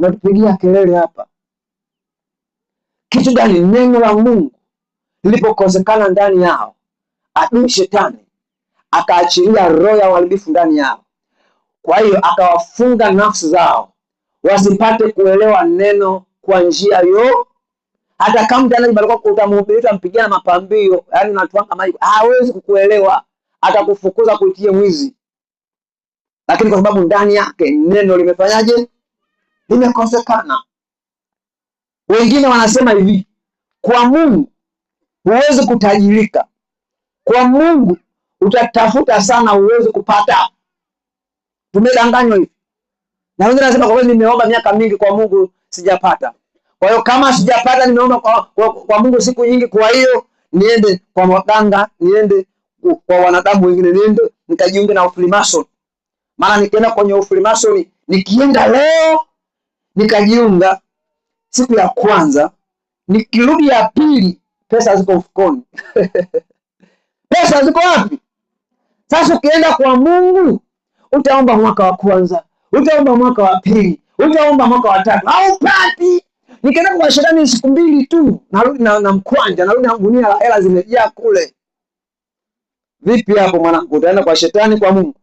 unatupigia kelele hapa. Kitu gani? Neno la Mungu lilipokosekana ndani yao, adui shetani akaachilia roho ya uharibifu ndani yao. Kwa hiyo akawafunga nafsi zao wasipate kuelewa neno kwa njia hiyo. Hata kama mtanaji balikuwa utamhubiri utampigia na mapambio, yani unatwanga maji, hawezi kukuelewa, atakufukuza kuitie mwizi. Lakini kwa sababu ndani yake neno limefanyaje? Limekosekana. Wengine wanasema hivi, kwa Mungu huwezi kutajirika, kwa Mungu utatafuta sana uweze kupata. Tumedanganywa hivi. Na wengine wanasema kwa kweli nimeomba miaka mingi kwa Mungu sijapata. Kwa hiyo kama sijapata, nimeomba kwa Mungu siku nyingi, kwa hiyo niende kwa waganga, niende kwa wanadamu wengine, niende nikajiunge na Freemason. Maana nikienda kwenye Freemason, nikienda leo nikajiunga siku ya kwanza, nikirudi ya pili pesa ziko mfukoni. Pesa ziko wapi? Sasa ukienda kwa Mungu utaomba mwaka wa kwanza, utaomba mwaka wa pili, utaomba mwaka wa tatu, haupati. Nikienda kwa shetani siku mbili tu, narudi na mkwanja, narudi na gunia la hela zimejaa kule. Vipi hapo mwanangu? Utaenda kwa shetani, kwa Mungu?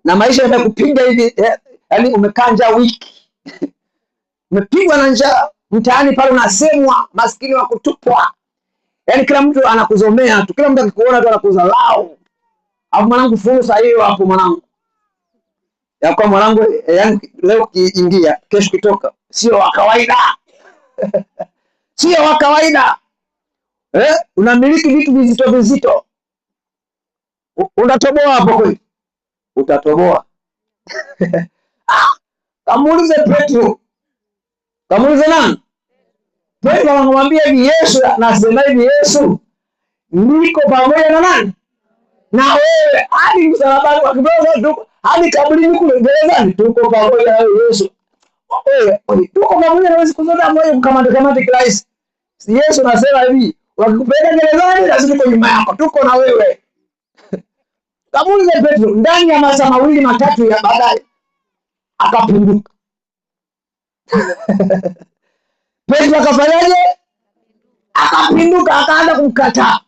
Na maisha yatakupiga hivi, yaani umekaa njaa wiki. Umepigwa na njaa, mtaani pale unasemwa maskini wa kutupwa. Yaani kila mtu anakuzomea tu, kila mtu akikuona tu anakudharau. Hapo mwanangu, fursa hiyo hapo mwanangu. Ya kwa mwanangu, yaani leo kiingia, kesho kitoka, sio wa kawaida. Sio wa kawaida. Unamiliki vitu vizito vizito. Unatoboa hapo kweli? Utatoboa. Kamuulize Petro. Kamuulize nani? Petro anamwambia hivi, Yesu anasema hivi, Yesu niko pamoja na nani? Na wewe. Hadi msalabani wa kidogo, hadi kaburini kule gerezani, tuko pamoja na Yesu. Wewe tuko pamoja na wewe siku zote, moyo mkamate Kristo. Yesu anasema hivi, wakikupeleka gerezani lazima tuko nyuma yako, tuko na wewe. Kamuulize Petro, ndani ya masaa mawili matatu ya baadaye akapinduka. Petro akafanyaje? Akapinduka, akaanza kumkataa.